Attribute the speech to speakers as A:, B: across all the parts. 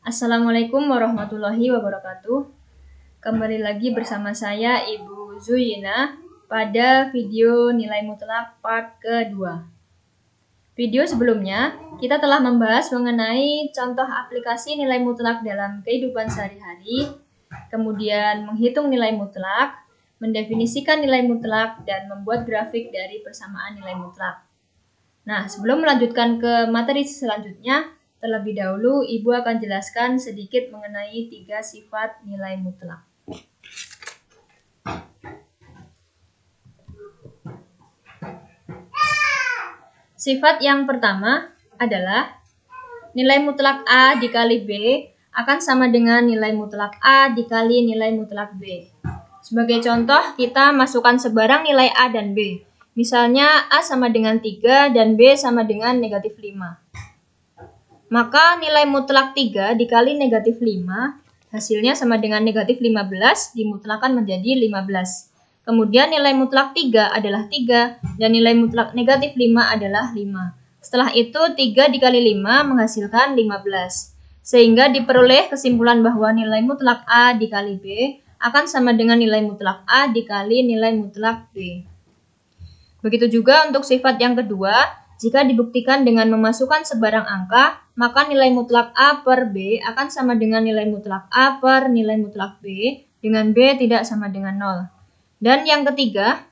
A: Assalamualaikum warahmatullahi wabarakatuh. Kembali lagi bersama saya Ibu Zuyina pada video nilai mutlak part kedua. Video sebelumnya kita telah membahas mengenai contoh aplikasi nilai mutlak dalam kehidupan sehari-hari, kemudian menghitung nilai mutlak, mendefinisikan nilai mutlak, dan membuat grafik dari persamaan nilai mutlak. Nah, sebelum melanjutkan ke materi selanjutnya, terlebih dahulu Ibu akan jelaskan sedikit mengenai 3 sifat nilai mutlak. Sifat yang pertama adalah nilai mutlak A dikali B akan sama dengan nilai mutlak A dikali nilai mutlak B. Sebagai contoh, kita masukkan sebarang nilai A dan B. Misalnya A sama dengan 3 dan B sama dengan negatif 5. Maka nilai mutlak 3 dikali negatif 5 hasilnya sama dengan negatif 15 dimutlakan menjadi 15. Kemudian nilai mutlak 3 adalah 3 dan nilai mutlak negatif 5 adalah 5. Setelah itu 3 dikali 5 menghasilkan 15. Sehingga diperoleh kesimpulan bahwa nilai mutlak A dikali B akan sama dengan nilai mutlak A dikali nilai mutlak B. Begitu juga untuk sifat yang kedua, jika dibuktikan dengan memasukkan sebarang angka, maka nilai mutlak A per B akan sama dengan nilai mutlak A per nilai mutlak B, dengan B tidak sama dengan 0. Dan yang ketiga,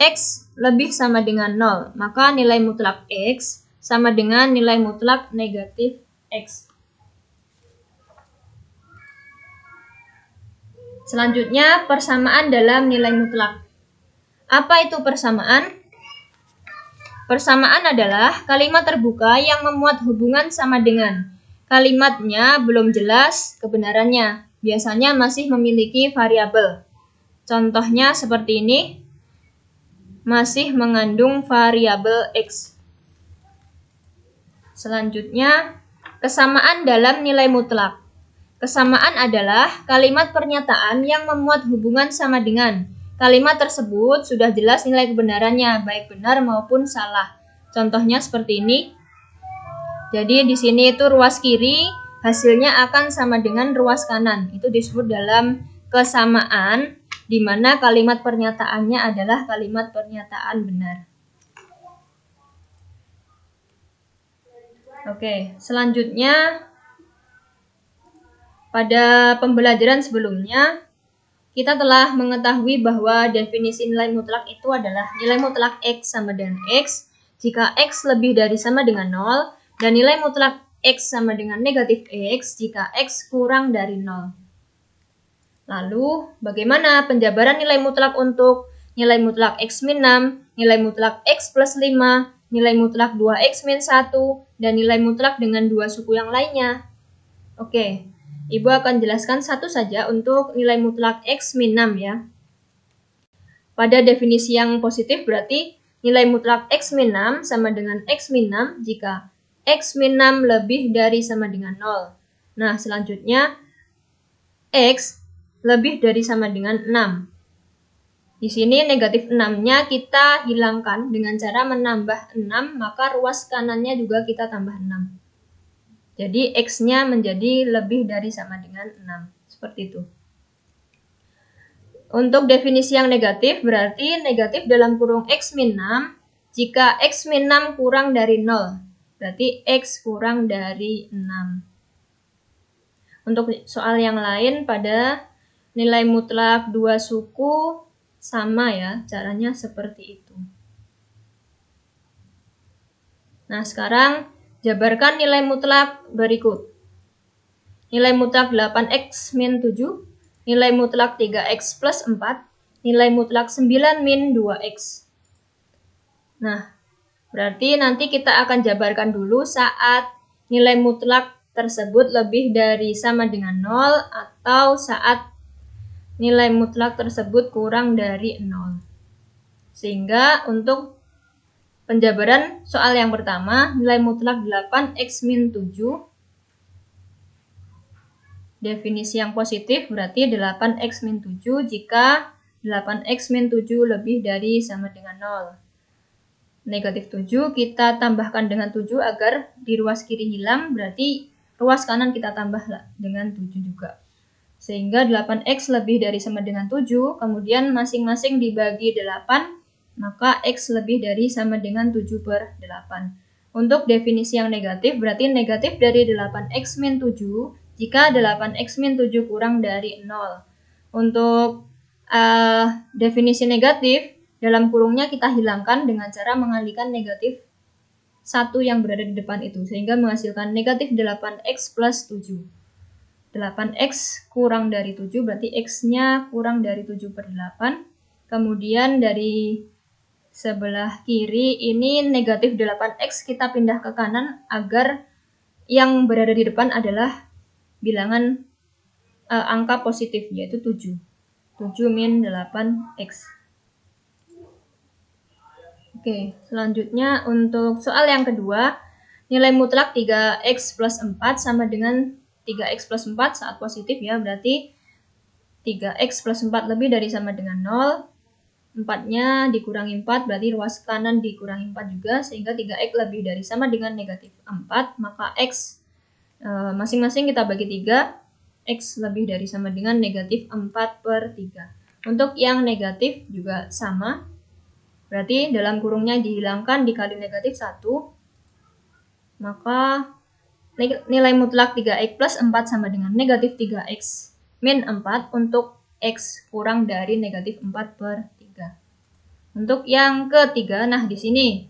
A: X lebih sama dengan 0, maka nilai mutlak X sama dengan nilai mutlak negatif X. Selanjutnya, persamaan dalam nilai mutlak. Apa itu persamaan? Persamaan adalah kalimat terbuka yang memuat hubungan sama dengan. Kalimatnya belum jelas kebenarannya, biasanya masih memiliki variabel. Contohnya seperti ini, masih mengandung variabel X. Selanjutnya, kesamaan dalam nilai mutlak. Kesamaan adalah kalimat pernyataan yang memuat hubungan sama dengan. Kalimat tersebut sudah jelas nilai kebenarannya, baik benar maupun salah. Contohnya seperti ini. Jadi di sini itu ruas kiri hasilnya akan sama dengan ruas kanan. Itu disebut dalam kesamaan, di mana kalimat pernyataannya adalah kalimat pernyataan benar. Oke, selanjutnya pada pembelajaran sebelumnya kita telah mengetahui bahwa definisi nilai mutlak itu adalah nilai mutlak X sama dengan X jika X lebih dari sama dengan 0 dan nilai mutlak X sama dengan negatif X jika X kurang dari 0. Lalu, bagaimana penjabaran nilai mutlak untuk nilai mutlak X min 6, nilai mutlak X plus 5, nilai mutlak 2X min 1, dan nilai mutlak dengan dua suku yang lainnya? Oke, Ibu akan jelaskan satu saja untuk nilai mutlak X min 6 ya. Pada definisi yang positif berarti nilai mutlak X min 6 sama dengan X min 6 jika X min 6 lebih dari sama dengan 0. Nah, selanjutnya X lebih dari sama dengan 6. Di sini negatif 6-nya kita hilangkan dengan cara menambah 6, maka ruas kanannya juga kita tambah 6. Jadi X-nya menjadi lebih dari sama dengan 6. Seperti itu. Untuk definisi yang negatif berarti negatif dalam kurung X min 6 jika X min 6 kurang dari 0. Berarti X kurang dari 6. Untuk soal yang lain pada nilai mutlak dua suku sama ya, caranya seperti itu. Nah, sekarang jabarkan nilai mutlak berikut. Nilai mutlak 8X min 7, nilai mutlak 3X plus 4, nilai mutlak 9 min 2X. Nah, berarti nanti kita akan jabarkan dulu saat nilai mutlak tersebut lebih dari sama dengan 0 atau saat nilai mutlak tersebut kurang dari 0. Sehingga untuk penjabaran soal yang pertama, nilai mutlak 8X min 7, definisi yang positif berarti 8X min 7 jika 8X min 7 lebih dari sama dengan 0. negatif 7 kita tambahkan dengan 7 agar di ruas kiri hilang, berarti ruas kanan kita tambah dengan 7 juga. Sehingga 8x lebih dari sama dengan 7, kemudian masing-masing dibagi 8, maka x lebih dari sama dengan 7 per 8. Untuk definisi yang negatif, berarti negatif dari 8x min 7 jika 8x min 7 kurang dari 0. Untuk definisi negatif, dalam kurungnya kita hilangkan dengan cara mengalihkan negatif 1 yang berada di depan itu, sehingga menghasilkan negatif 8x plus 7. 8x kurang dari 7, berarti x-nya kurang dari 7 per 8. Kemudian dari sebelah kiri ini negatif 8x kita pindah ke kanan agar yang berada di depan adalah bilangan angka positif, yaitu 7. 7 min 8x. Oke, selanjutnya untuk soal yang kedua, nilai mutlak 3x plus 4 sama dengan 3x plus 4 saat positif ya, berarti 3x plus 4 lebih dari sama dengan 0, 4-nya dikurangi 4, berarti ruas kanan dikurangi 4 juga, sehingga 3x lebih dari sama dengan negatif 4, maka x masing-masing kita bagi 3, x lebih dari sama dengan negatif 4 per 3. Untuk yang negatif juga sama, berarti dalam kurungnya dihilangkan dikali negatif 1, maka nilai mutlak 3x plus 4 sama dengan negatif 3x min 4 untuk x kurang dari negatif 4 per 3. Untuk yang ketiga, nah di sini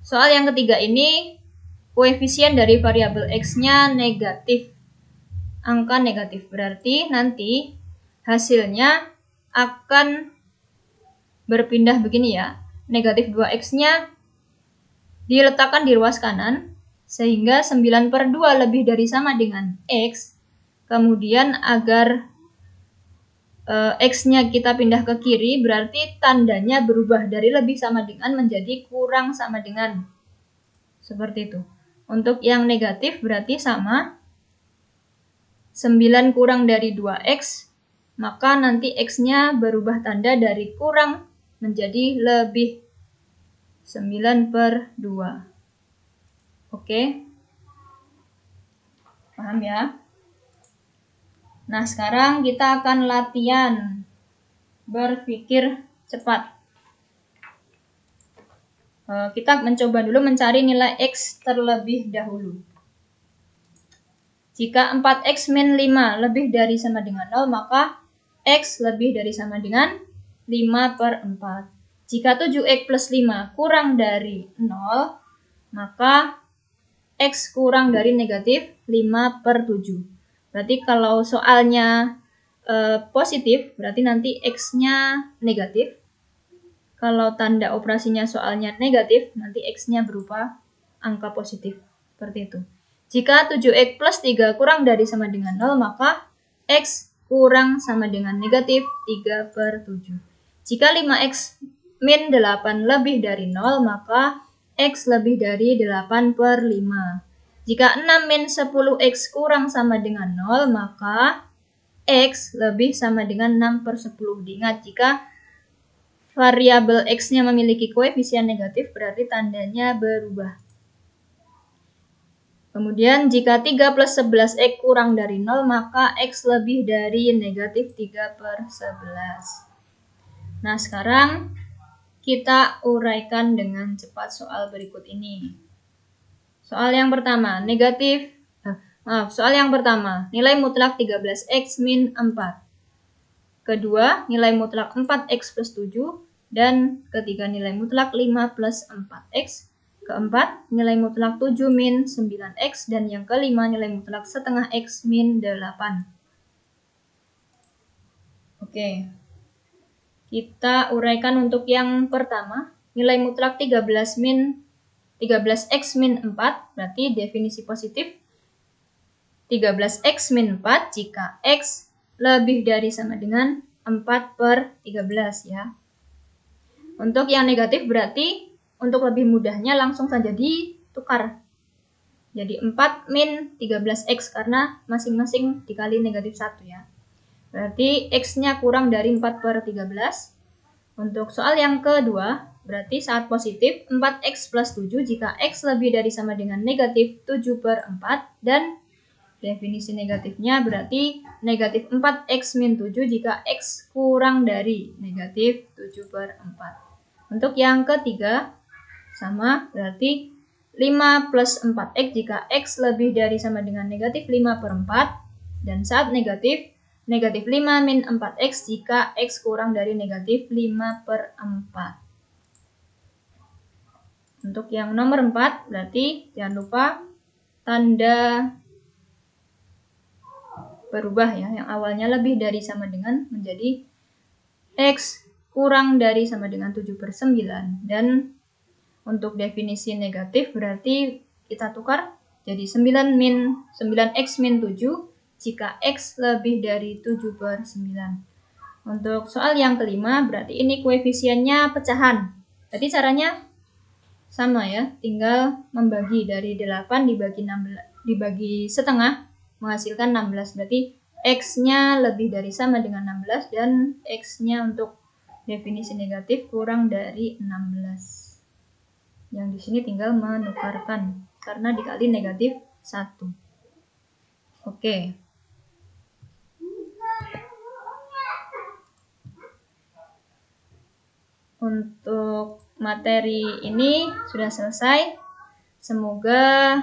A: soal yang ketiga ini koefisien dari variabel x-nya negatif, angka negatif, berarti nanti hasilnya akan berpindah begini ya, negatif 2x-nya diletakkan di ruas kanan, sehingga 9 per 2 lebih dari sama dengan x, kemudian agar x-nya kita pindah ke kiri, berarti tandanya berubah dari lebih sama dengan menjadi kurang sama dengan, seperti itu. Untuk yang negatif berarti sama, 9 kurang dari 2x, maka nanti x-nya berubah tanda dari kurang menjadi lebih, 9 per 2. Oke? Paham ya? Nah, sekarang kita akan latihan berpikir cepat. Kita mencoba dulu mencari nilai x terlebih dahulu. Jika 4x min 5 lebih dari sama dengan 0, maka x lebih dari sama dengan 5 per 4. Jika 7x plus 5 kurang dari 0, maka x kurang dari negatif 5 per 7. Berarti kalau soalnya positif, berarti nanti x-nya negatif. Kalau tanda operasinya soalnya negatif, nanti x-nya berupa angka positif. Seperti itu. Jika 7x plus 3 kurang dari sama dengan 0, maka x kurang sama dengan negatif 3 per 7. Jika 5x min 8 lebih dari 0, maka x lebih dari 8 per 5. Jika 6 min 10x kurang sama dengan 0, maka x lebih sama dengan 6 per 10. Diingat, jika variabel x-nya memiliki koefisien negatif, berarti tandanya berubah. Kemudian jika 3 plus 11x kurang dari 0, maka x lebih dari negatif 3 per 11. Nah, sekarang kita uraikan dengan cepat soal berikut ini. Soal yang pertama, nilai mutlak 13x min 4. Kedua, nilai mutlak 4x plus 7. Dan ketiga, nilai mutlak 5 plus 4x. Keempat, nilai mutlak 7 min 9x. Dan yang kelima, nilai mutlak setengah x min 8. Oke. Kita uraikan untuk yang pertama, nilai mutlak 13x min 4, berarti definisi positif 13x min 4 jika x lebih dari sama dengan 4 per 13 ya. Untuk yang negatif berarti untuk lebih mudahnya langsung saja ditukar. Jadi 4 min 13x karena masing-masing dikali negatif 1 ya. Berarti x-nya kurang dari 4 per 13. Untuk soal yang kedua, berarti saat positif 4x plus 7 jika x lebih dari sama dengan negatif 7/4 dan definisi negatifnya berarti negatif 4x min 7 jika x kurang dari negatif 7/4. Untuk yang ketiga, sama berarti 5 plus 4x jika x lebih dari sama dengan negatif 5/4 dan saat negatif 5 min 4x jika x kurang dari negatif 5/4. Untuk yang nomor 4 berarti jangan lupa tanda berubah ya, yang awalnya lebih dari sama dengan menjadi x kurang dari sama dengan 7/9. Dan untuk definisi negatif berarti kita tukar jadi 9x min 7 jika x lebih dari 7/9. Untuk soal yang kelima berarti ini koefisiennya pecahan. Jadi caranya sama ya, tinggal membagi dari 8 dibagi setengah menghasilkan 16. Berarti x-nya lebih dari sama dengan 16 dan x-nya untuk definisi negatif kurang dari 16. Yang di sini tinggal menukarkan karena dikali negatif 1. Oke. Untuk materi ini sudah selesai. Semoga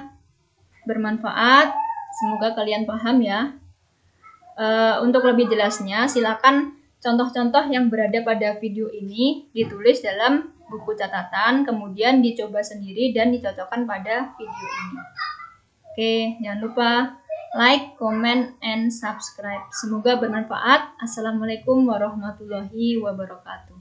A: bermanfaat. Semoga kalian paham ya. Untuk lebih jelasnya, silakan contoh-contoh yang berada pada video ini ditulis dalam buku catatan, kemudian dicoba sendiri dan dicocokkan pada video ini. Oke, jangan lupa like, comment, and subscribe. Semoga bermanfaat. Assalamualaikum warahmatullahi wabarakatuh.